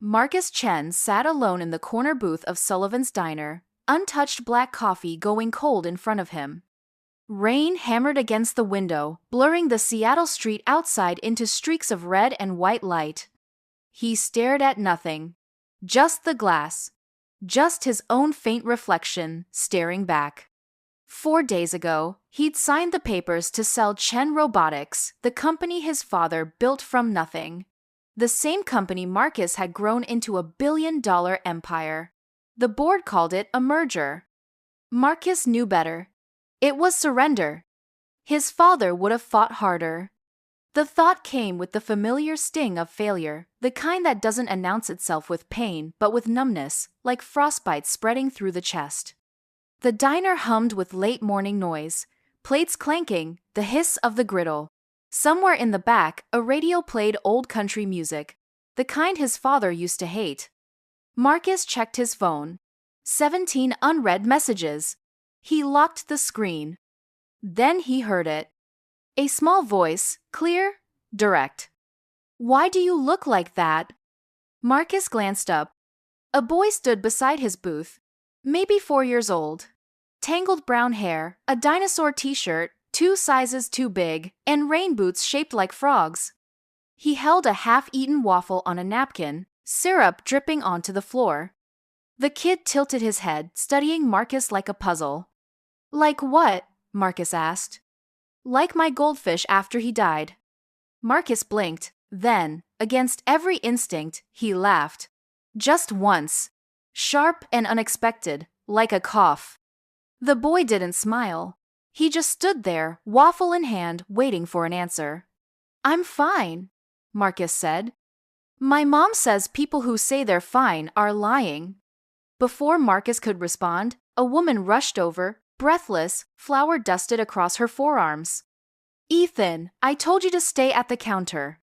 Marcus Chen sat alone in the corner booth of Sullivan's Diner, untouched black coffee going cold in front of him. Rain hammered against the window, blurring the Seattle street outside into streaks of red and white light. He stared at nothing. Just the glass. Just his own faint reflection, staring back. 4 days ago, he'd signed the papers to sell Chen Robotics, the company his father built from nothing. The same company Marcus had grown into a billion-dollar empire. The board called it a merger. Marcus knew better. It was surrender. His father would have fought harder. The thought came with the familiar sting of failure, the kind that doesn't announce itself with pain but with numbness, like frostbite spreading through the chest. The diner hummed with late morning noise, plates clanking, the hiss of the griddle. Somewhere in the back, a radio played old country music, the kind his father used to hate. Marcus checked his phone. 17 unread messages. He locked the screen. Then he heard it. A small voice, clear, direct. "Why do you look like that?" Marcus glanced up. A boy stood beside his booth, maybe 4 years old. Tangled brown hair, a dinosaur t-shirt, 2 sizes too big, and rain boots shaped like frogs. He held a half-eaten waffle on a napkin, syrup dripping onto the floor. The kid tilted his head, studying Marcus like a puzzle. "Like what?" Marcus asked. "Like my goldfish after he died." Marcus blinked, then, against every instinct, he laughed. Just once. Sharp and unexpected, like a cough. The boy didn't smile. He just stood there, waffle in hand, waiting for an answer. "I'm fine," Marcus said. "My mom says people who say they're fine are lying." Before Marcus could respond, a woman rushed over, breathless, flour dusted across her forearms. "Ethan, I told you to stay at the counter."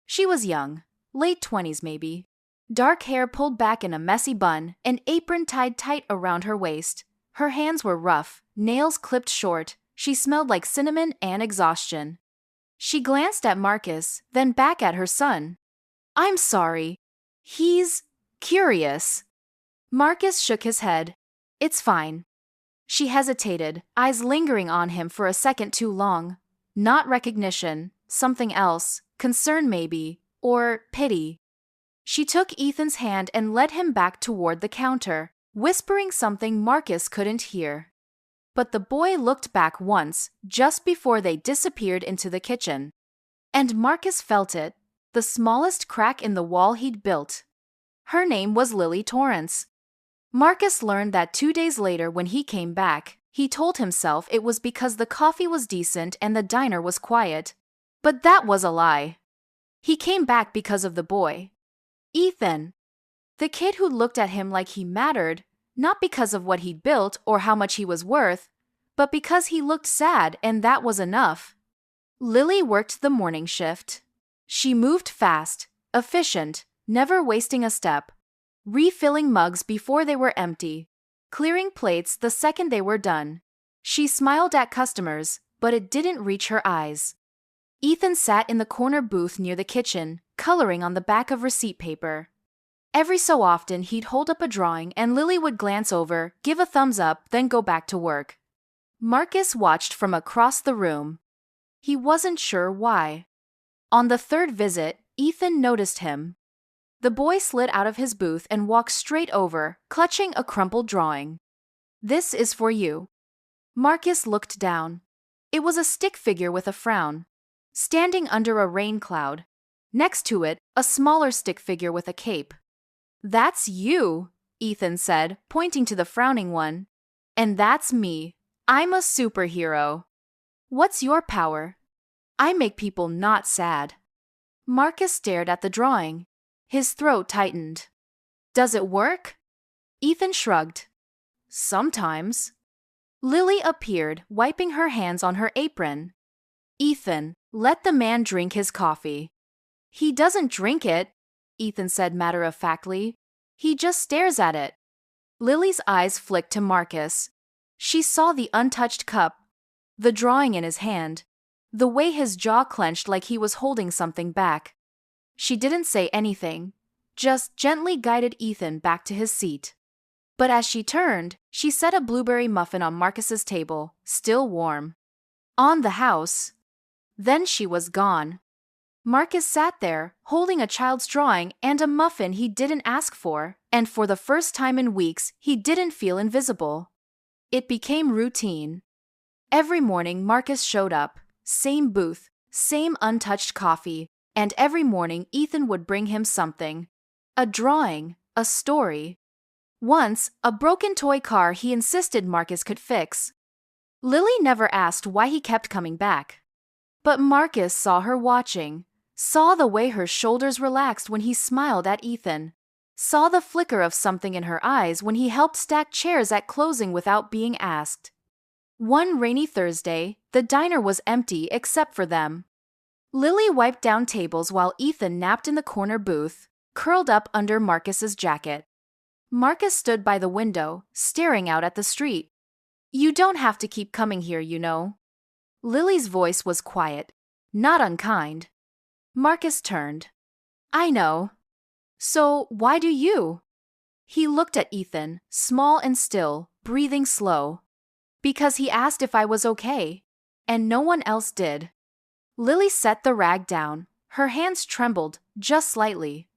She was young, late 20s maybe. Dark hair pulled back in a messy bun, an apron tied tight around her waist. Her hands were rough, nails clipped short. She smelled like cinnamon and exhaustion. She glanced at Marcus, then back at her son. "I'm sorry. He's curious." Marcus shook his head. "It's fine." She hesitated, eyes lingering on him for a second too long. Not recognition, something else, concern maybe, or pity. She took Ethan's hand and led him back toward the counter, whispering something Marcus couldn't hear. But the boy looked back once, just before they disappeared into the kitchen. And Marcus felt it, the smallest crack in the wall he'd built. Her name was Lily Torrance. Marcus learned that 2 days later when he came back. He told himself it was because the coffee was decent and the diner was quiet. But that was a lie. He came back because of the boy. Ethan. The kid who looked at him like he mattered, not because of what he'd built or how much he was worth, but because he looked sad and that was enough. Lily worked the morning shift. She moved fast, efficient, never wasting a step, refilling mugs before they were empty, clearing plates the second they were done. She smiled at customers, but it didn't reach her eyes. Ethan sat in the corner booth near the kitchen, coloring on the back of receipt paper. Every so often he'd hold up a drawing and Lily would glance over, give a thumbs up, then go back to work. Marcus watched from across the room. He wasn't sure why. On the third visit, Ethan noticed him. The boy slid out of his booth and walked straight over, clutching a crumpled drawing. "This is for you." Marcus looked down. It was a stick figure with a frown, standing under a rain cloud. Next to it, a smaller stick figure with a cape. "That's you," Ethan said, pointing to the frowning one. "And that's me. I'm a superhero." "What's your power?" "I make people not sad." Marcus stared at the drawing. His throat tightened. "Does it work?" Ethan shrugged. "Sometimes." Lily appeared, wiping her hands on her apron. "Ethan, let the man drink his coffee." "He doesn't drink it," Ethan said matter-of-factly. "He just stares at it." Lily's eyes flicked to Marcus. She saw the untouched cup, the drawing in his hand, the way his jaw clenched like he was holding something back. She didn't say anything, just gently guided Ethan back to his seat. But as she turned, she set a blueberry muffin on Marcus's table, still warm. On the house. Then she was gone. Marcus sat there, holding a child's drawing and a muffin he didn't ask for, and for the first time in weeks, he didn't feel invisible. It became routine. Every morning Marcus showed up, same booth, same untouched coffee, and every morning Ethan would bring him something. A drawing, a story. Once, a broken toy car he insisted Marcus could fix. Lily never asked why he kept coming back. But Marcus saw her watching, saw the way her shoulders relaxed when he smiled at Ethan, saw the flicker of something in her eyes when he helped stack chairs at closing without being asked. One rainy Thursday, the diner was empty except for them. Lily wiped down tables while Ethan napped in the corner booth, curled up under Marcus's jacket. Marcus stood by the window, staring out at the street. "You don't have to keep coming here, you know." Lily's voice was quiet, not unkind. Marcus turned. "I know. So why do you?" He looked at Ethan, small and still, breathing slow. "Because he asked if I was okay, and no one else did." Lily set the rag down. Her hands trembled, just slightly.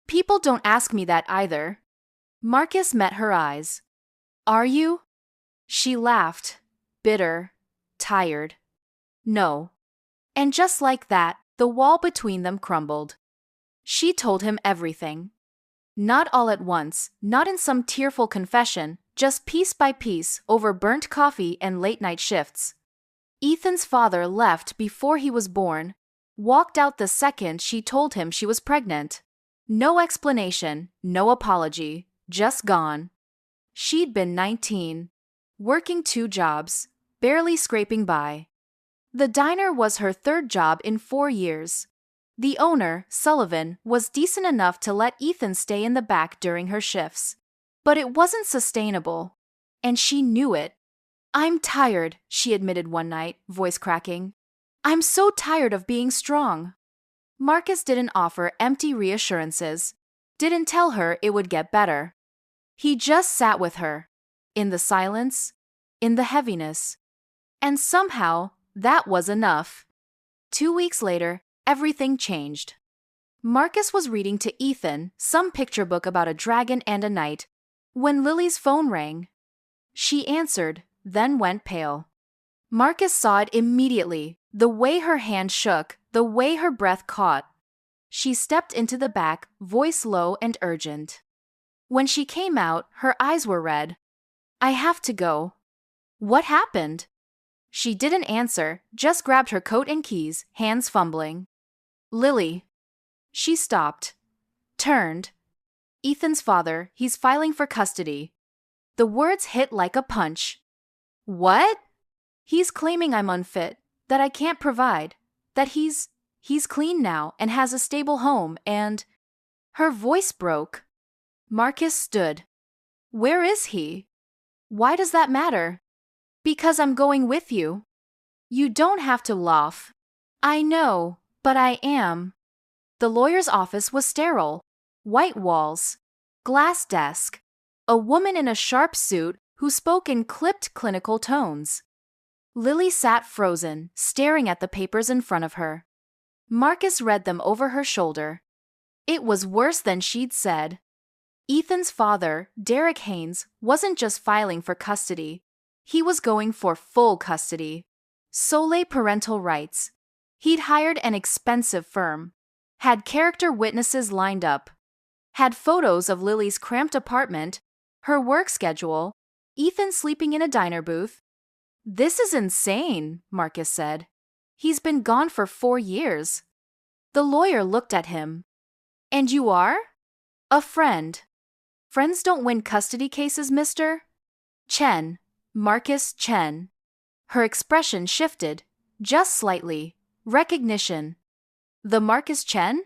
"People don't ask me that either." Marcus met her eyes. "Are you?" She laughed, bitter, tired. "No." And just like that, the wall between them crumbled. She told him everything. Not all at once, not in some tearful confession, just piece by piece over burnt coffee and late-night shifts. Ethan's father left before he was born, walked out the second she told him she was pregnant. No explanation, no apology, just gone. She'd been 19, working 2 jobs, barely scraping by. The diner was her 3rd job in 4 years. The owner, Sullivan, was decent enough to let Ethan stay in the back during her shifts. But it wasn't sustainable. And she knew it. "I'm tired," she admitted one night, voice cracking. "I'm so tired of being strong." Marcus didn't offer empty reassurances, didn't tell her it would get better. He just sat with her, in the silence, in the heaviness. And somehow, that was enough. 2 weeks later, everything changed. Marcus was reading to Ethan some picture book about a dragon and a knight when Lily's phone rang. She answered, then went pale. Marcus saw it immediately, the way her hand shook, the way her breath caught. She stepped into the back, voice low and urgent. When she came out, her eyes were red. "I have to go." "What happened?" She didn't answer, just grabbed her coat and keys, hands fumbling. "Lily." She stopped. Turned. "Ethan's father, he's filing for custody." The words hit like a punch. "What?" "He's claiming I'm unfit, that I can't provide, that he's clean now and has a stable home and—" Her voice broke. Marcus stood. "Where is he?" "Why does that matter?" "Because I'm going with you." "You don't have to laugh." "I know, but I am." The lawyer's office was sterile. White walls. Glass desk. A woman in a sharp suit who spoke in clipped clinical tones. Lily sat frozen, staring at the papers in front of her. Marcus read them over her shoulder. It was worse than she'd said. Ethan's father, Derek Haynes, wasn't just filing for custody. He was going for full custody. Sole parental rights. He'd hired an expensive firm. Had character witnesses lined up. Had photos of Lily's cramped apartment, her work schedule, Ethan sleeping in a diner booth. "This is insane," Marcus said. "He's been gone for 4 years." The lawyer looked at him. "And you are?" "A friend." "Friends don't win custody cases, mister?" "Chen. Marcus Chen." Her expression shifted, just slightly. Recognition. "The Marcus Chen?"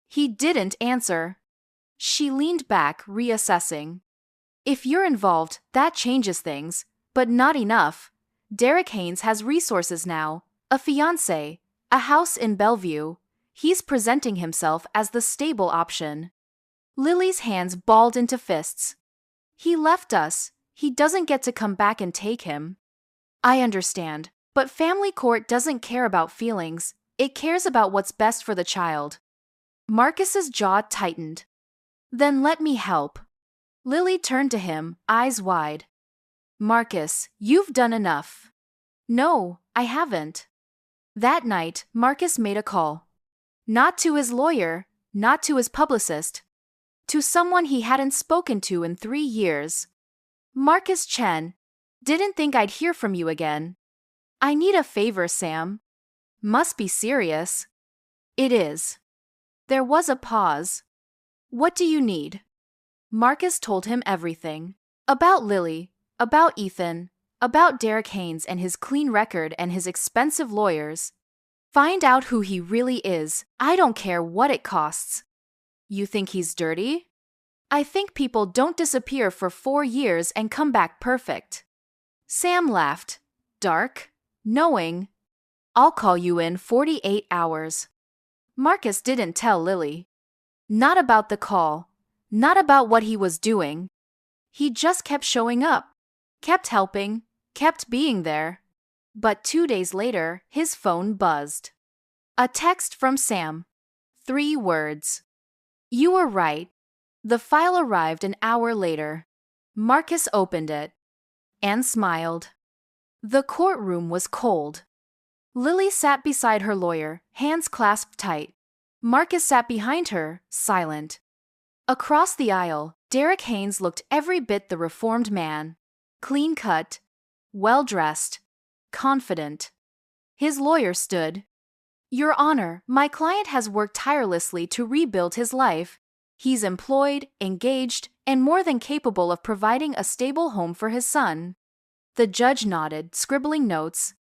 He didn't answer. She leaned back, reassessing. "If you're involved, that changes things, but not enough. Derek Haynes has resources now, a fiancé, a house in Bellevue. He's presenting himself as the stable option." Lily's hands balled into fists. He left us. He doesn't get to come back and take him. I understand, but family court doesn't care about feelings. It cares about what's best for the child. Marcus's jaw tightened. Then let me help. Lily turned to him, eyes wide. Marcus, you've done enough. No, I haven't. That night, Marcus made a call. Not to his lawyer, not to his publicist. To someone he hadn't spoken to in 3 years. Marcus Chen, didn't think I'd hear from you again. I need a favor, Sam. Must be serious. It is. There was a pause. What do you need? Marcus told him everything. About Lily, about Ethan, about Derek Haynes and his clean record and his expensive lawyers. Find out who he really is. I don't care what it costs. You think he's dirty? I think people don't disappear for 4 years and come back perfect. Sam laughed. Dark? Knowing? I'll call you in 48 hours. Marcus didn't tell Lily. Not about the call. Not about what he was doing. He just kept showing up. Kept helping. Kept being there. But 2 days later, his phone buzzed. A text from Sam. 3 words. You were right. The file arrived an hour later. Marcus opened it. And smiled. The courtroom was cold. Lily sat beside her lawyer, hands clasped tight. Marcus sat behind her, silent. Across the aisle, Derek Haynes looked every bit the reformed man. Clean-cut, well-dressed, confident. His lawyer stood. Your Honor, my client has worked tirelessly to rebuild his life. He's employed, engaged, and more than capable of providing a stable home for his son. The judge nodded, scribbling notes.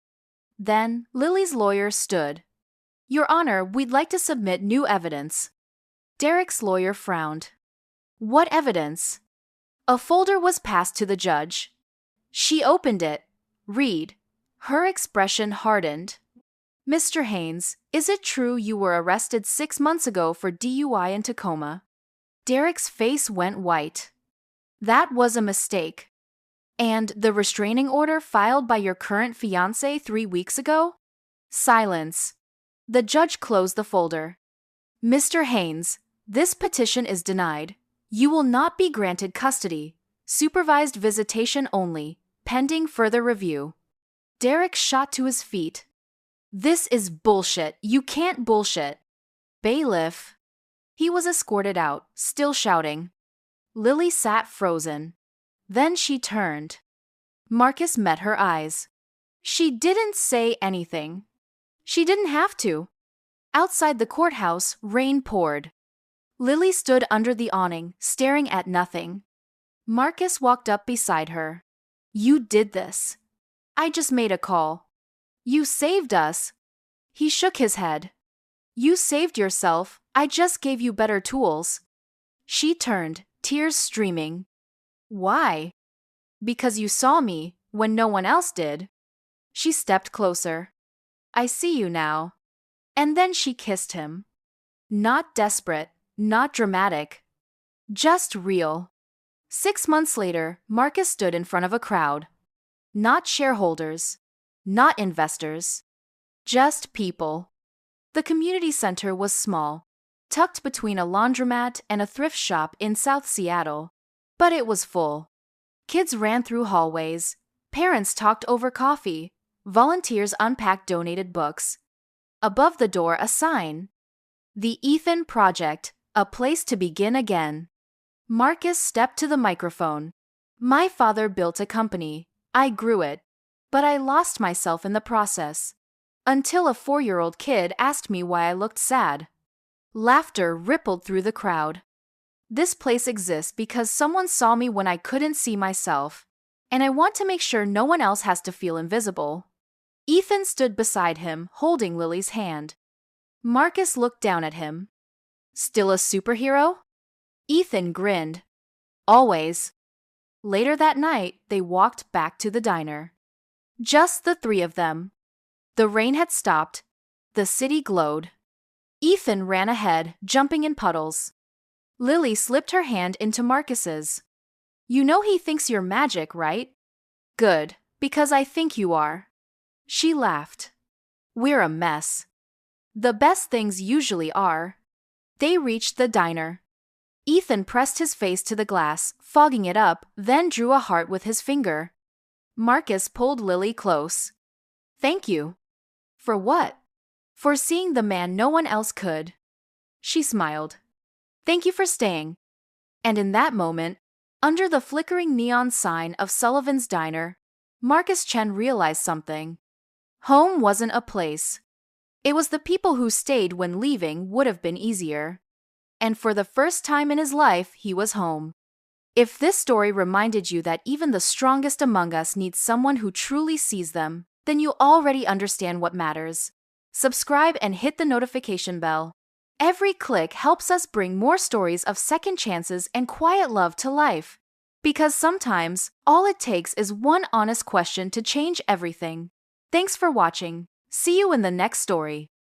Then, Lily's lawyer stood. Your Honor, we'd like to submit new evidence. Derek's lawyer frowned. What evidence? A folder was passed to the judge. She opened it. Read. Her expression hardened. Mr. Haynes, is it true you were arrested 6 months ago for DUI in Tacoma? Derek's face went white. That was a mistake. And the restraining order filed by your current fiancé 3 weeks ago? Silence. The judge closed the folder. Mr. Haynes, this petition is denied. You will not be granted custody. Supervised visitation only, pending further review. Derek shot to his feet. This is bullshit. You can't bullshit. Bailiff. He was escorted out, still shouting. Lily sat frozen. Then she turned. Marcus met her eyes. She didn't say anything. She didn't have to. Outside the courthouse, rain poured. Lily stood under the awning, staring at nothing. Marcus walked up beside her. You did this. I just made a call. You saved us. He shook his head. You saved yourself. I just gave you better tools. She turned, tears streaming. Why? Because you saw me when no one else did. She stepped closer. I see you now. And then she kissed him. Not desperate, not dramatic. Just real. 6 months later, Marcus stood in front of a crowd. Not shareholders. Not investors. Just people. The community center was small, tucked between a laundromat and a thrift shop in South Seattle. But it was full. Kids ran through hallways. Parents talked over coffee. Volunteers unpacked donated books. Above the door, a sign. The Ethan Project, a place to begin again. Marcus stepped to the microphone. My father built a company. I grew it. But I lost myself in the process. Until a 4-year-old kid asked me why I looked sad. Laughter rippled through the crowd. This place exists because someone saw me when I couldn't see myself. And I want to make sure no one else has to feel invisible. Ethan stood beside him, holding Lily's hand. Marcus looked down at him. Still a superhero? Ethan grinned. Always. Later that night, they walked back to the diner. Just the 3 of them. The rain had stopped. The city glowed. Ethan ran ahead, jumping in puddles. Lily slipped her hand into Marcus's. You know he thinks you're magic, right? Good, because I think you are. She laughed. We're a mess. The best things usually are. They reached the diner. Ethan pressed his face to the glass, fogging it up, then drew a heart with his finger. Marcus pulled Lily close. Thank you. For what? For seeing the man no one else could. She smiled. Thank you for staying. And in that moment, under the flickering neon sign of Sullivan's Diner, Marcus Chen realized something. Home wasn't a place. It was the people who stayed when leaving would have been easier. And for the first time in his life, he was home. If this story reminded you that even the strongest among us need someone who truly sees them, then you already understand what matters. Subscribe and hit the notification bell. Every click helps us bring more stories of second chances and quiet love to life. Because sometimes, all it takes is one honest question to change everything. Thanks for watching. See you in the next story.